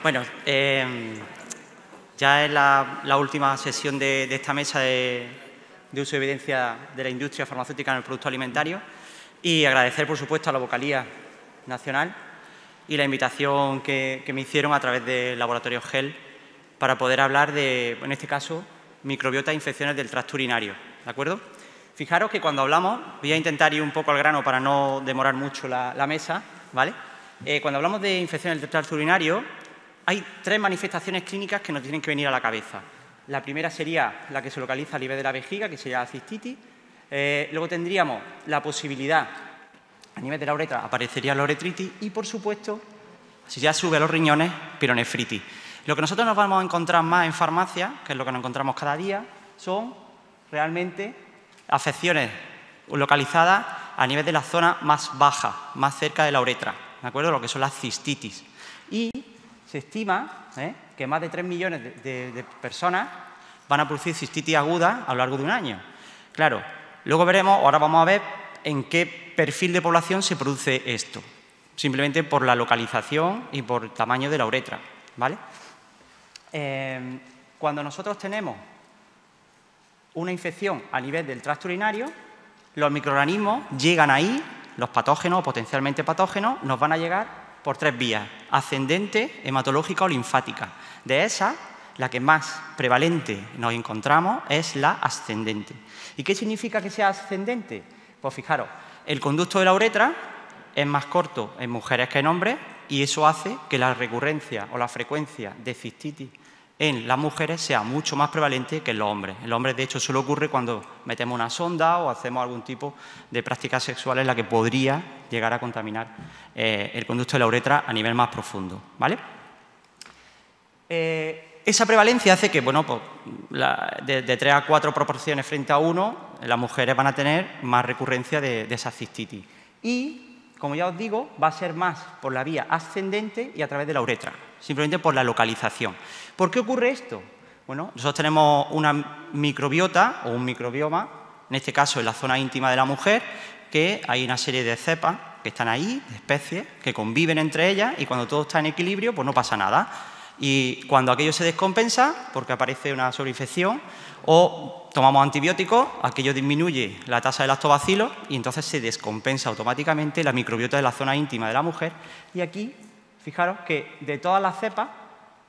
Bueno, ya es la última sesión de esta mesa de uso de evidencia de la industria farmacéutica en el producto alimentario y agradecer, por supuesto, a la Vocalía Nacional y la invitación que me hicieron a través del laboratorio GEL para poder hablar de, en este caso, microbiota e infecciones del tracto urinario. ¿De acuerdo? Fijaros que cuando hablamos, voy a intentar ir un poco al grano para no demorar mucho la mesa, ¿vale? Cuando hablamos de infecciones del tracto urinario, hay tres manifestaciones clínicas que nos tienen que venir a la cabeza. La primera sería la que se localiza a nivel de la vejiga, que sería la cistitis. Luego tendríamos la posibilidad, a nivel de la uretra, aparecería la uretritis y, por supuesto, si ya sube a los riñones, pielonefritis. Lo que nosotros nos vamos a encontrar más en farmacia, que es lo que nos encontramos cada día, son realmente afecciones localizadas a nivel de la zona más baja, más cerca de la uretra, ¿de acuerdo? Lo que son las cistitis. Y se estima que más de 3 millones de personas van a producir cistitis aguda a lo largo de un año. Claro, luego veremos, ahora vamos a ver en qué perfil de población se produce esto, simplemente por la localización y por el tamaño de la uretra, ¿vale? Cuando nosotros tenemos una infección a nivel del tracto urinario, los microorganismos llegan ahí, los patógenos o potencialmente patógenos, nos van a llegar por tres vías: ascendente, hematológica o linfática. De esas, la que más prevalente nos encontramos es la ascendente. ¿Y qué significa que sea ascendente? Pues fijaros, el conducto de la uretra es más corto en mujeres que en hombres y eso hace que la recurrencia o la frecuencia de cistitis en las mujeres sea mucho más prevalente que en los hombres. En los hombres, de hecho, solo ocurre cuando metemos una sonda o hacemos algún tipo de práctica sexual en la que podría llegar a contaminar el conducto de la uretra a nivel más profundo, ¿vale? Esa prevalencia hace que, bueno, pues, de 3 a 4 proporciones frente a 1, las mujeres van a tener más recurrencia de esa cistitis. Y, como ya os digo, va a ser más por la vía ascendente y a través de la uretra, simplemente por la localización. ¿Por qué ocurre esto? Bueno, nosotros tenemos una microbiota o un microbioma, en este caso en la zona íntima de la mujer, que hay una serie de cepas que están ahí, de especies, que conviven entre ellas y cuando todo está en equilibrio, pues no pasa nada. Y cuando aquello se descompensa, porque aparece una sobreinfección, o tomamos antibióticos, aquello disminuye la tasa de lactobacilos y entonces se descompensa automáticamente la microbiota de la zona íntima de la mujer. Y aquí, fijaros que de todas las cepas,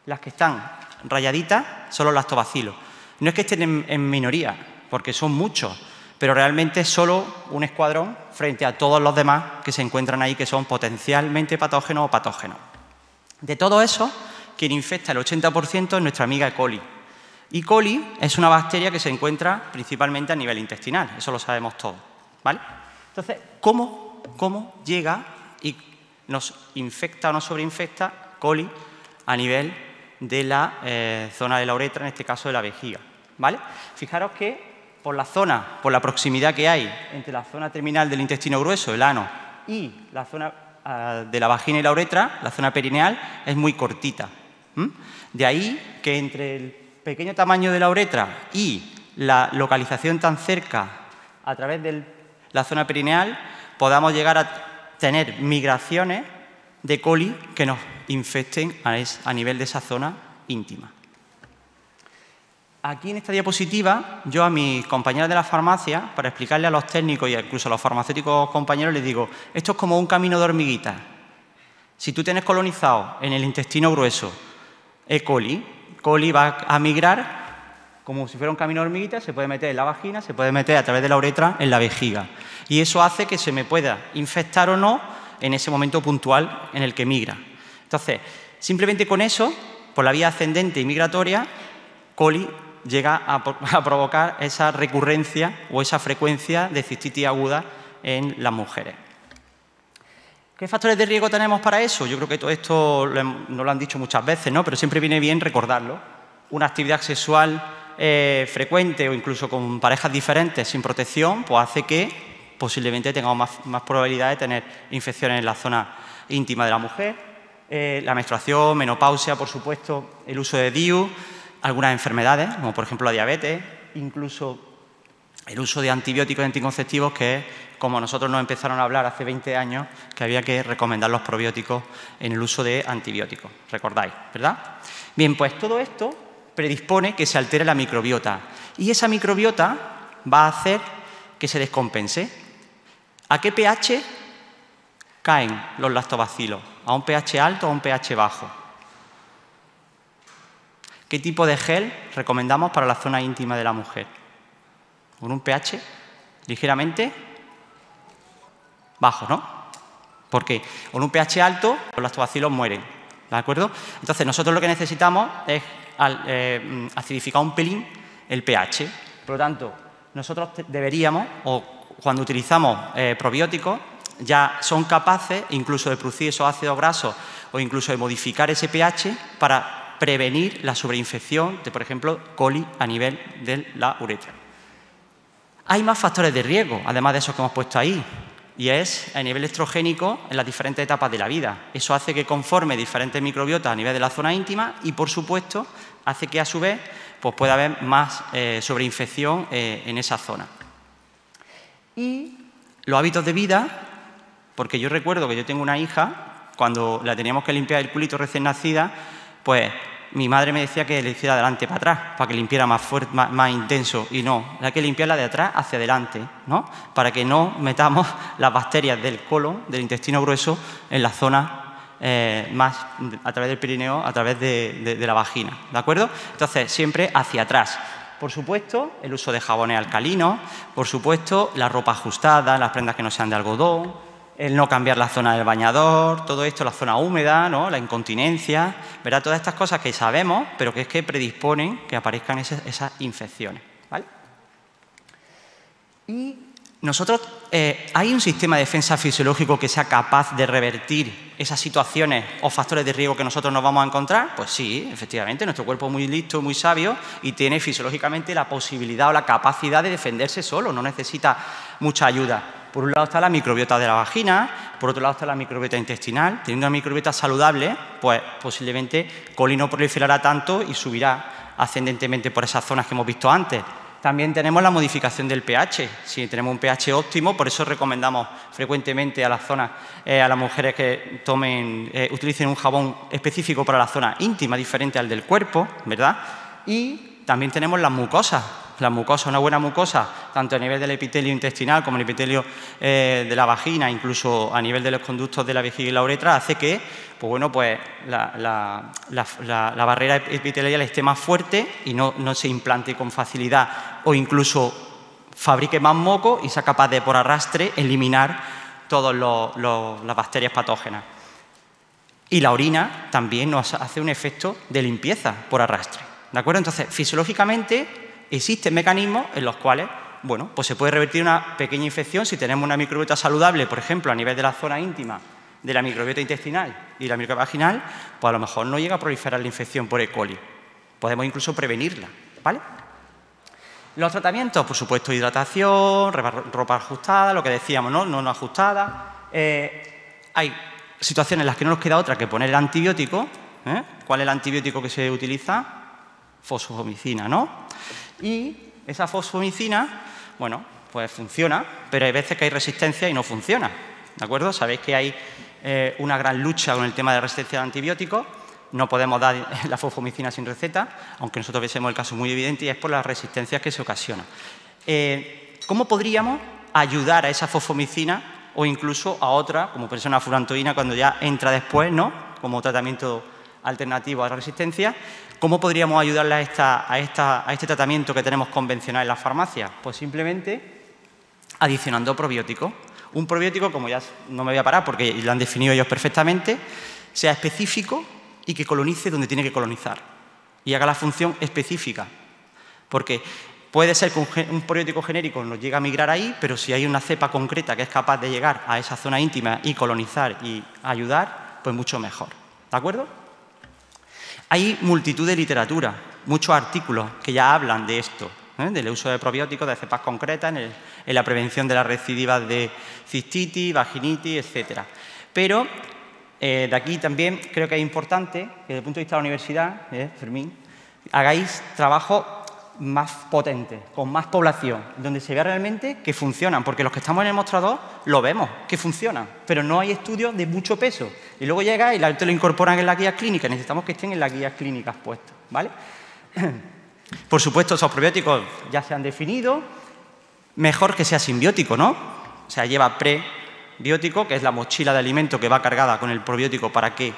las que están rayaditas son los lactobacilos. No es que estén en minoría, porque son muchos, pero realmente es solo un escuadrón frente a todos los demás que se encuentran ahí, que son potencialmente patógenos o patógenos. De todo eso, quien infecta el 80% es nuestra amiga E. coli. E. coli es una bacteria que se encuentra principalmente a nivel intestinal, eso lo sabemos todos, ¿vale? Entonces, ¿cómo llega y nos infecta o nos sobreinfecta coli a nivel de la zona de la uretra, en este caso de la vejiga, ¿vale? Fijaros que por la proximidad que hay entre la zona terminal del intestino grueso, el ano, y la zona de la vagina y la uretra, la zona perineal, es muy cortita. De ahí que entre el pequeño tamaño de la uretra y la localización tan cerca a través de la zona perineal podamos llegar a tener migraciones de coli que nos infecten a nivel de esa zona íntima. Aquí en esta diapositiva, yo a mis compañeros de la farmacia, para explicarle a los técnicos y incluso a los farmacéuticos compañeros, les digo, esto es como un camino de hormiguitas. Si tú tienes colonizado en el intestino grueso E. coli va a migrar como si fuera un camino de hormiguitas, se puede meter en la vagina, se puede meter a través de la uretra en la vejiga. Y eso hace que se me pueda infectar o no en ese momento puntual en el que migra. Entonces, simplemente con eso, por la vía ascendente y migratoria, coli llega a provocar esa recurrencia o esa frecuencia de cistitis aguda en las mujeres. ¿Qué factores de riesgo tenemos para eso? Yo creo que todo esto no lo han dicho muchas veces, ¿no? Pero siempre viene bien recordarlo. Una actividad sexual frecuente o incluso con parejas diferentes sin protección, pues hace que posiblemente tengamos más probabilidad de tener infecciones en la zona íntima de la mujer. La menstruación, menopausia, por supuesto, el uso de DIU, algunas enfermedades, como por ejemplo la diabetes, incluso el uso de antibióticos y anticonceptivos, que es como nosotros nos empezaron a hablar hace 20 años, que había que recomendar los probióticos en el uso de antibióticos. ¿Recordáis, verdad? Bien, pues todo esto predispone que se altere la microbiota. Y esa microbiota va a hacer que se descompense. ¿A qué pH caen los lactobacilos? ¿A un pH alto o a un pH bajo? ¿Qué tipo de gel recomendamos para la zona íntima de la mujer? ¿Con un pH ligeramente bajo, no? Porque con un pH alto los lactobacilos mueren, ¿de acuerdo? Entonces, nosotros lo que necesitamos es acidificar un pelín el pH. Por lo tanto, nosotros deberíamos, o cuando utilizamos probióticos, ya son capaces incluso de producir esos ácidos grasos o incluso de modificar ese pH para prevenir la sobreinfección de, por ejemplo, coli a nivel de la uretra. Hay más factores de riesgo, además de esos que hemos puesto ahí, y es a nivel estrogénico en las diferentes etapas de la vida. Eso hace que conforme diferentes microbiotas a nivel de la zona íntima y, por supuesto, hace que a su vez pues pueda haber más sobreinfección en esa zona. Y los hábitos de vida, porque yo recuerdo que yo tengo una hija, cuando la teníamos que limpiar el culito recién nacida, pues mi madre me decía que le hiciera de adelante para atrás, para que limpiara más fuerte, más intenso, y no, hay que limpiarla de atrás hacia adelante, ¿no? Para que no metamos las bacterias del colon, del intestino grueso, en la zona más a través del perineo, a través de la vagina, ¿de acuerdo? Entonces, siempre hacia atrás. Por supuesto, el uso de jabones alcalinos, por supuesto, la ropa ajustada, las prendas que no sean de algodón, el no cambiar la zona del bañador, todo esto, la zona húmeda, ¿no? La incontinencia, ¿verdad? Todas estas cosas que sabemos, pero que es que predisponen que aparezcan esas infecciones, ¿vale? Y nosotros, ¿hay un sistema de defensa fisiológico que sea capaz de revertir esas situaciones o factores de riesgo que nosotros nos vamos a encontrar? Pues sí, efectivamente, nuestro cuerpo es muy listo, muy sabio y tiene fisiológicamente la posibilidad o la capacidad de defenderse solo, no necesita mucha ayuda. Por un lado está la microbiota de la vagina, por otro lado está la microbiota intestinal. Teniendo una microbiota saludable, pues posiblemente coli no proliferará tanto y subirá ascendentemente por esas zonas que hemos visto antes. También tenemos la modificación del pH. Si tenemos un pH óptimo, por eso recomendamos frecuentemente a las zonas, a las mujeres que utilicen un jabón específico para la zona íntima, diferente al del cuerpo, ¿verdad? Y también tenemos las mucosas. La mucosa, una buena mucosa, tanto a nivel del epitelio intestinal como el epitelio de la vagina, incluso a nivel de los conductos de la vejiga y la uretra, hace que pues bueno, pues la barrera epitelial esté más fuerte y no se implante con facilidad o incluso fabrique más moco y sea capaz de, por arrastre, eliminar todas las bacterias patógenas. Y la orina también nos hace un efecto de limpieza por arrastre, ¿de acuerdo? Entonces, fisiológicamente existen mecanismos en los cuales, bueno, pues se puede revertir una pequeña infección si tenemos una microbiota saludable, por ejemplo, a nivel de la zona íntima de la microbiota intestinal y la microbiota vaginal, pues a lo mejor no llega a proliferar la infección por E. coli. Podemos incluso prevenirla, ¿vale? Los tratamientos, por supuesto, hidratación, ropa ajustada, lo que decíamos, no ajustada. Hay situaciones en las que no nos queda otra que poner el antibiótico. ¿Cuál es el antibiótico que se utiliza? Fosfomicina, ¿no? Y esa fosfomicina, bueno, pues funciona, pero hay veces que hay resistencia y no funciona, ¿de acuerdo? Sabéis que hay una gran lucha con el tema de resistencia a antibióticos. No podemos dar la fosfomicina sin receta, aunque nosotros viésemos el caso muy evidente, y es por las resistencias que se ocasionan. ¿Cómo podríamos ayudar a esa fosfomicina o incluso a otra, como puede ser una furantoína cuando ya entra después, ¿no? Como tratamiento alternativo a la resistencia? ¿Cómo podríamos ayudarle a este tratamiento que tenemos convencional en las farmacias? Pues simplemente adicionando probióticos. Un probiótico, como ya no me voy a parar porque lo han definido ellos perfectamente, sea específico y que colonice donde tiene que colonizar y haga la función específica. Porque puede ser que un probiótico genérico nos llegue a migrar ahí, pero si hay una cepa concreta que es capaz de llegar a esa zona íntima y colonizar y ayudar, pues mucho mejor. ¿De acuerdo? Hay multitud de literatura, muchos artículos que ya hablan de esto, del uso de probióticos, de cepas concretas, en la prevención de las recidivas de cistitis, vaginitis, etc. Pero de aquí también creo que es importante que desde el punto de vista de la universidad, Fermín, hagáis trabajo más potentes, con más población, donde se vea realmente que funcionan, porque los que estamos en el mostrador lo vemos, que funcionan, pero no hay estudios de mucho peso. Y luego llega y te lo incorporan en las guías clínicas, necesitamos que estén en las guías clínicas puestos, ¿vale? Por supuesto, esos probióticos ya se han definido, mejor que sea simbiótico, ¿no? O sea, lleva prebiótico, que es la mochila de alimento que va cargada con el probiótico para que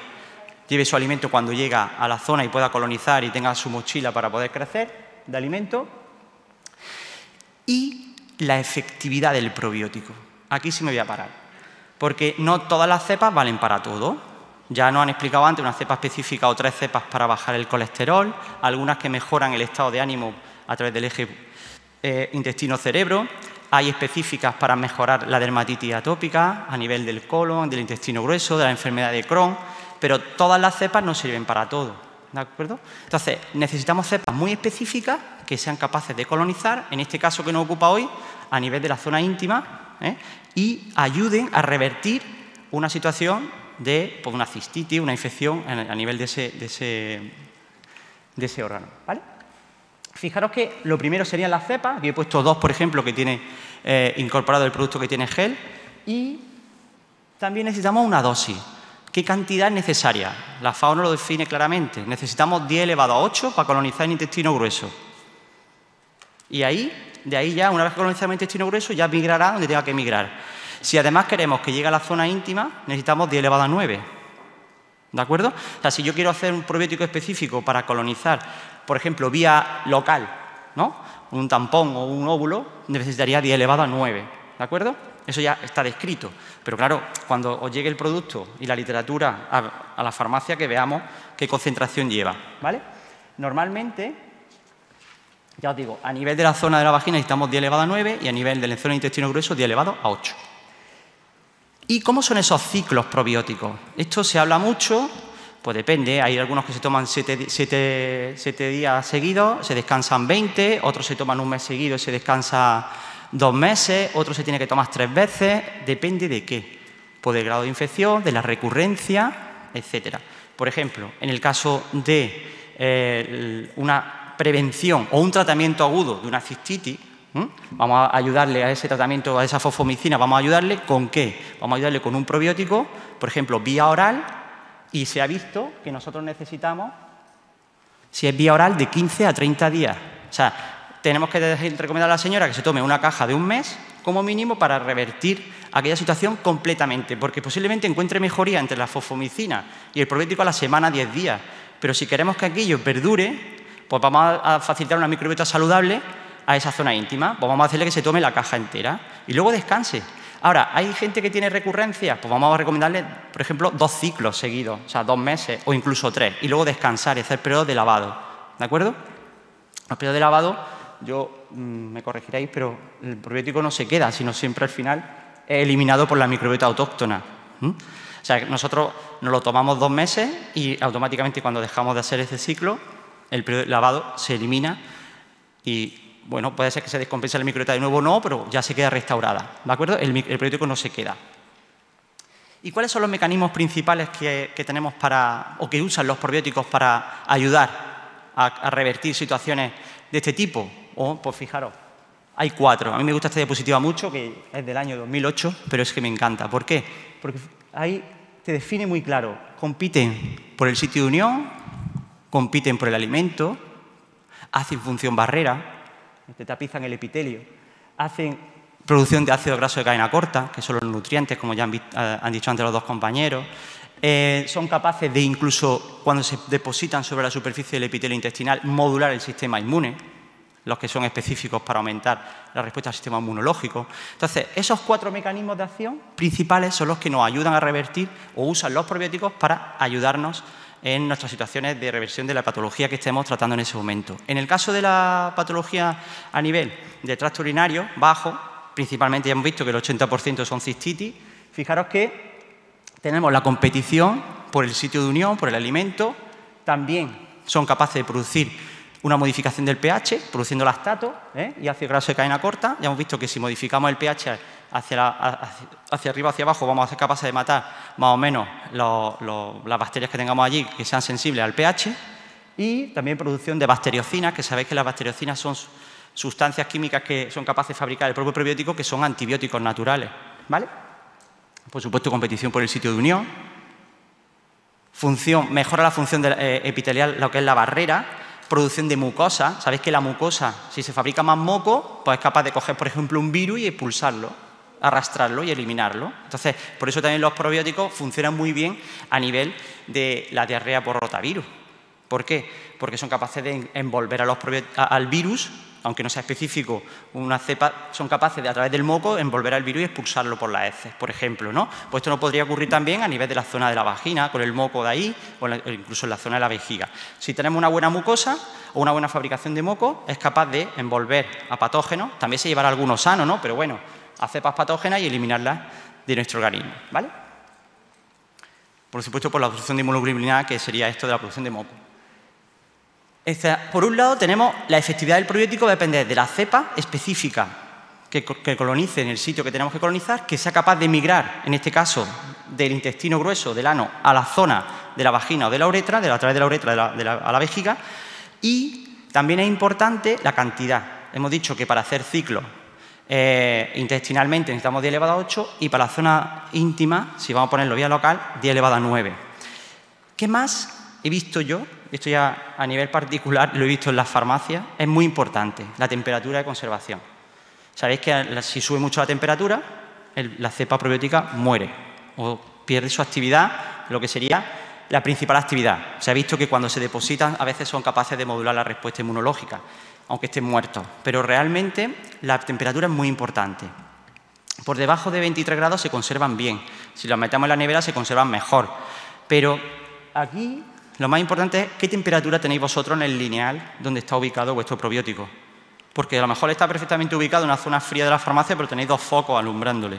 lleve su alimento cuando llega a la zona y pueda colonizar y tenga su mochila para poder crecer de alimento, y la efectividad del probiótico. Aquí sí me voy a parar, porque no todas las cepas valen para todo. Ya nos han explicado antes una cepa específica o 3 cepas para bajar el colesterol, algunas que mejoran el estado de ánimo a través del eje intestino-cerebro, hay específicas para mejorar la dermatitis atópica a nivel del colon, del intestino grueso, de la enfermedad de Crohn, pero todas las cepas no sirven para todo. ¿De acuerdo? Entonces, necesitamos cepas muy específicas que sean capaces de colonizar, en este caso que nos ocupa hoy, a nivel de la zona íntima, y ayuden a revertir una situación de una cistitis, una infección a nivel de ese órgano, ¿vale? Fijaros que lo primero serían las cepas. Aquí he puesto 2, por ejemplo, que tiene incorporado el producto que tiene gel, y también necesitamos una dosis. ¿Qué cantidad es necesaria? La FAO no lo define claramente. Necesitamos 10 elevado a 8 para colonizar el intestino grueso. Y de ahí ya, una vez que colonizamos el intestino grueso, ya migrará donde tenga que migrar. Si además queremos que llegue a la zona íntima, necesitamos 10 elevado a 9. ¿De acuerdo? O sea, si yo quiero hacer un probiótico específico para colonizar, por ejemplo, vía local, ¿no? Un tampón o un óvulo, necesitaría 10 elevado a 9. ¿De acuerdo? Eso ya está descrito. Pero claro, cuando os llegue el producto y la literatura a la farmacia, que veamos qué concentración lleva, ¿vale? Normalmente, ya os digo, a nivel de la zona de la vagina necesitamos 10 elevado a 9 y a nivel de la zona del intestino grueso 10 elevado a 8. ¿Y cómo son esos ciclos probióticos? Esto se habla mucho, pues depende. Hay algunos que se toman 7 días seguidos, se descansan 20, otros se toman un mes seguido y se descansa 2 meses, otros se tiene que tomar 3 veces, depende de qué. Pues del grado de infección, de la recurrencia, etcétera. Por ejemplo, en el caso de una prevención o un tratamiento agudo de una cistitis, vamos a ayudarle a ese tratamiento, a esa fosfomicina, vamos a ayudarle ¿con qué? Vamos a ayudarle con un probiótico, por ejemplo, vía oral, y se ha visto que nosotros necesitamos, si es vía oral, de 15 a 30 días. O sea, tenemos que recomendar a la señora que se tome una caja de un mes, como mínimo, para revertir aquella situación completamente, porque posiblemente encuentre mejoría entre la fosfomicina y el probiótico a la semana, 10 días. Pero si queremos que aquello perdure, pues vamos a facilitar una microbiota saludable a esa zona íntima, pues vamos a hacerle que se tome la caja entera y luego descanse. Ahora, ¿hay gente que tiene recurrencias? Pues vamos a recomendarle, por ejemplo, 2 ciclos seguidos, o sea, 2 meses o incluso 3, y luego descansar y hacer periodos de lavado, ¿de acuerdo? Los periodos de lavado, me corregiréis, pero el probiótico no se queda, sino siempre al final es eliminado por la microbiota autóctona. O sea, nosotros nos lo tomamos 2 meses y automáticamente cuando dejamos de hacer ese ciclo, el periodo de lavado se elimina y, bueno, puede ser que se descompense la microbiota de nuevo o no, pero ya se queda restaurada, ¿de acuerdo? El probiótico no se queda. ¿Y cuáles son los mecanismos principales que tenemos o que usan los probióticos para ayudar a revertir situaciones de este tipo? Pues fijaros, hay 4. A mí me gusta esta diapositiva mucho, que es del año 2008, pero es que me encanta. ¿Por qué? Porque ahí te define muy claro. Compiten por el sitio de unión, compiten por el alimento, hacen función barrera, te tapizan el epitelio, hacen producción de ácido graso de cadena corta, que son los nutrientes, como ya han dicho antes los 2 compañeros. Son capaces de, incluso cuando se depositan sobre la superficie del epitelio intestinal, modular el sistema inmune, los que son específicos para aumentar la respuesta al sistema inmunológico. Entonces, esos 4 mecanismos de acción principales son los que nos ayudan a revertir o usan los probióticos para ayudarnos en nuestras situaciones de reversión de la patología que estemos tratando en ese momento. En el caso de la patología a nivel de tracto urinario bajo, principalmente ya hemos visto que el 80% son cistitis, fijaros que tenemos la competición por el sitio de unión, por el alimento, también son capaces de producir una modificación del pH, produciendo lactato y ácido graso de cadena corta. Ya hemos visto que si modificamos el pH hacia arriba o hacia abajo, vamos a ser capaces de matar más o menos las bacterias que tengamos allí que sean sensibles al pH. Y también producción de bacteriocinas, que sabéis que las bacteriocinas son sustancias químicas que son capaces de fabricar el propio probiótico, que son antibióticos naturales, ¿vale? Por supuesto, competición por el sitio de unión. Mejora la función epitelial, lo que es la barrera. Producción de mucosa. Sabéis que la mucosa, si se fabrica más moco, pues es capaz de coger, por ejemplo, un virus y expulsarlo, arrastrarlo y eliminarlo. Entonces, por eso también los probióticos funcionan muy bien a nivel de la diarrea por rotavirus. ¿Por qué? Porque son capaces de envolver al virus, aunque no sea específico, una cepa, son capaces de, a través del moco, envolver al virus y expulsarlo por las heces, por ejemplo, ¿no? Pues esto no podría ocurrir también a nivel de la zona de la vagina, con el moco de ahí, o incluso en la zona de la vejiga. Si tenemos una buena mucosa o una buena fabricación de moco, es capaz de envolver a patógenos, también se llevará algunos sanos, ¿no? Pero bueno, a cepas patógenas y eliminarlas de nuestro organismo, ¿vale? Por supuesto, por la producción de inmunoglobulina, que sería esto de la producción de moco. Por un lado, tenemos la efectividad del probiótico va a depender de la cepa específica que colonice en el sitio que tenemos que colonizar, que sea capaz de migrar, en este caso, del intestino grueso, del ano, a la zona de la vagina o de la uretra, a través de la uretra a la vejiga. Y también es importante la cantidad. Hemos dicho que para hacer ciclos intestinalmente necesitamos 10 elevado a 8 y para la zona íntima, si vamos a ponerlo vía local, 10 elevado a 9. ¿Qué más he visto yo? Esto ya a nivel particular lo he visto en las farmacias, es muy importante, la temperatura de conservación. Sabéis que si sube mucho la temperatura, la cepa probiótica muere o pierde su actividad, lo que sería la principal actividad. Se ha visto que cuando se depositan a veces son capaces de modular la respuesta inmunológica, aunque estén muertos. Pero realmente la temperatura es muy importante. Por debajo de 23 grados se conservan bien. Si los metemos en la nevera se conservan mejor. Pero aquí lo más importante es qué temperatura tenéis vosotros en el lineal donde está ubicado vuestro probiótico. Porque a lo mejor está perfectamente ubicado en una zona fría de la farmacia, pero tenéis 2 focos alumbrándole.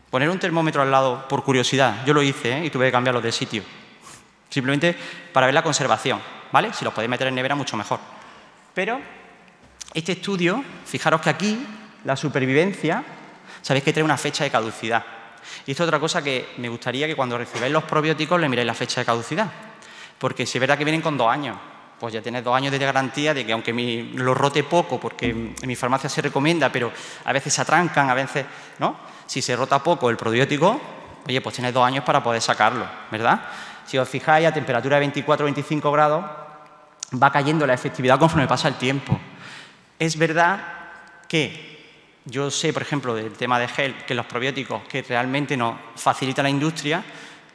Poner un termómetro al lado por curiosidad. Yo lo hice, y tuve que cambiarlo de sitio. Simplemente para ver la conservación, ¿vale? Si los podéis meter en nevera, mucho mejor. Pero este estudio, fijaros que aquí la supervivencia, sabéis que trae una fecha de caducidad. Y esto es otra cosa que me gustaría que cuando recibáis los probióticos le miréis la fecha de caducidad. Porque si es verdad que vienen con 2 años, pues ya tienes 2 años de garantía de que aunque lo rote poco, porque en mi farmacia se recomienda, pero a veces se atrancan, a veces, ¿no? Si se rota poco el probiótico, oye, pues tienes 2 años para poder sacarlo, ¿verdad? Si os fijáis, a temperatura de 24 o 25 grados va cayendo la efectividad conforme pasa el tiempo. Es verdad que yo sé, por ejemplo, del tema de gel, que los probióticos que realmente nos facilita la industria,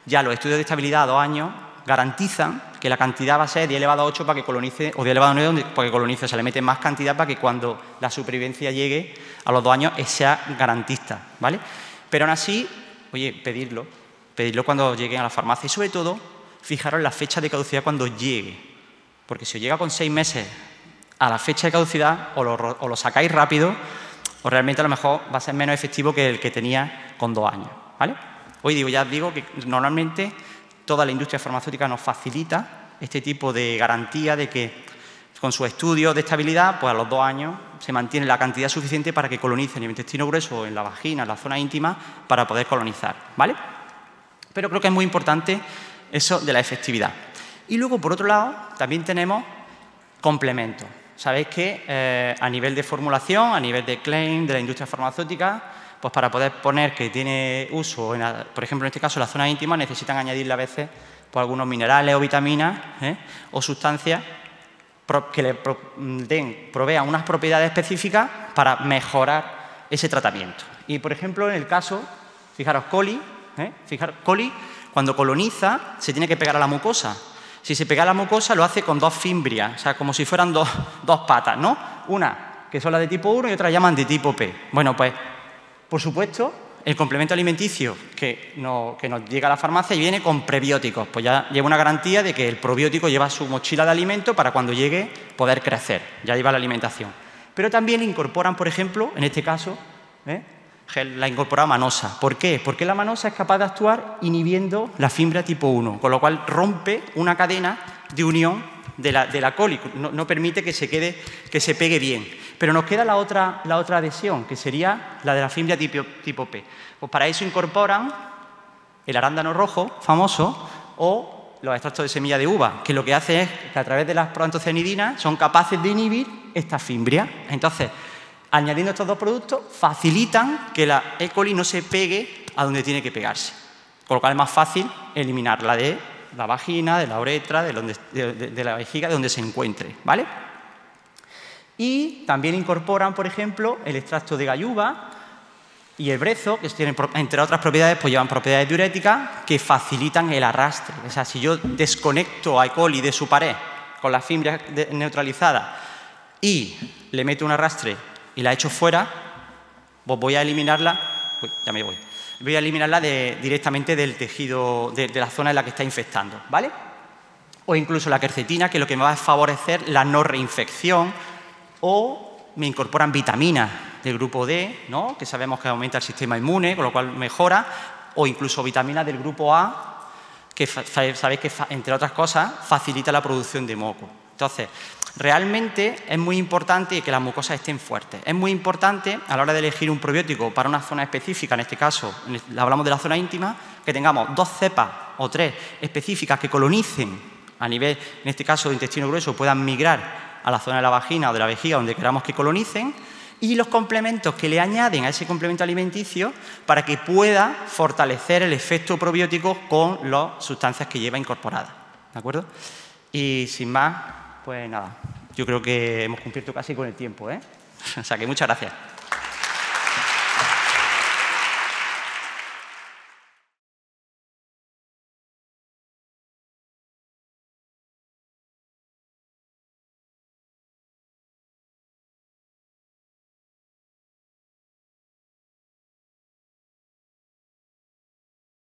ya los estudios de estabilidad a 2 años garantizan que la cantidad va a ser 10 elevado a 8 para que colonice, o 10 elevado a 9 para que colonice. Se le mete más cantidad para que cuando la supervivencia llegue a los 2 años sea garantista, ¿vale? Pero aún así, oye, pedirlo cuando lleguen a la farmacia y sobre todo, fijaros en la fecha de caducidad cuando llegue. Porque si os llega con 6 meses a la fecha de caducidad, o lo sacáis rápido, o realmente a lo mejor va a ser menos efectivo que el que tenía con 2 años, ¿vale? Ya os digo que normalmente toda la industria farmacéutica nos facilita este tipo de garantía de que con sus estudios de estabilidad, pues a los 2 años se mantiene la cantidad suficiente para que colonicen en el intestino grueso, en la vagina, en la zona íntima, para poder colonizar, ¿vale? Pero creo que es muy importante eso de la efectividad. Y luego, por otro lado, también tenemos complementos. Sabéis que a nivel de formulación, a nivel de claim de la industria farmacéutica, pues para poder poner que tiene uso, por ejemplo, en este caso, en la zona íntima, necesitan añadirle a veces pues, algunos minerales o vitaminas o sustancias que le provean unas propiedades específicas para mejorar ese tratamiento. Y, por ejemplo, en el caso, fijaros, coli, cuando coloniza, se tiene que pegar a la mucosa. Si se pega a la mucosa, lo hace con 2 fimbrias, o sea, como si fueran dos patas, ¿no? Una que son las de tipo 1 y otra llaman de tipo P. Bueno, pues, por supuesto, el complemento alimenticio que nos llega a la farmacia viene con prebióticos. Pues ya lleva una garantía de que el probiótico lleva su mochila de alimento para cuando llegue poder crecer. Ya lleva la alimentación. Pero también incorporan, por ejemplo, en este caso, la incorpora manosa. ¿Por qué? Porque la manosa es capaz de actuar inhibiendo la fimbria tipo 1, con lo cual rompe una cadena de unión de la coli, no permite que se pegue bien. Pero nos queda la otra adhesión, que sería la de la fimbria tipo P. Pues para eso incorporan el arándano rojo, famoso, o los extractos de semilla de uva, que lo que hace es que a través de las proantocianidinas son capaces de inhibir esta fimbria. Entonces, añadiendo estos dos productos, facilitan que la E. coli no se pegue a donde tiene que pegarse. Con lo cual es más fácil eliminarla de la vagina, de la uretra, de la vejiga, de donde se encuentre, ¿vale? Y también incorporan, por ejemplo, el extracto de gayuba y el brezo, que tienen, entre otras propiedades, pues llevan propiedades diuréticas que facilitan el arrastre. O sea, si yo desconecto a E. coli de su pared con la fimbria neutralizada y le meto un arrastre y la echo fuera, pues voy a eliminarla. Uy, ya me voy. Voy a eliminarla directamente del tejido, de la zona en la que está infectando, ¿vale? O incluso la quercetina, que lo que me va a favorecer la no reinfección, o me incorporan vitaminas del grupo D, ¿no? Que sabemos que aumenta el sistema inmune, con lo cual mejora, o incluso vitaminas del grupo A, que sabéis que, entre otras cosas, facilita la producción de moco. Entonces, realmente es muy importante que las mucosas estén fuertes. Es muy importante, a la hora de elegir un probiótico para una zona específica, en este caso, hablamos de la zona íntima, que tengamos 2 cepas o 3 específicas que colonicen a nivel, en este caso, de intestino grueso, puedan migrar a la zona de la vagina o de la vejiga donde queramos que colonicen, y los complementos que le añaden a ese complemento alimenticio para que pueda fortalecer el efecto probiótico con las sustancias que lleva incorporadas. ¿De acuerdo? Y sin más, pues nada, yo creo que hemos cumplido casi con el tiempo, ¿eh? O sea que muchas gracias.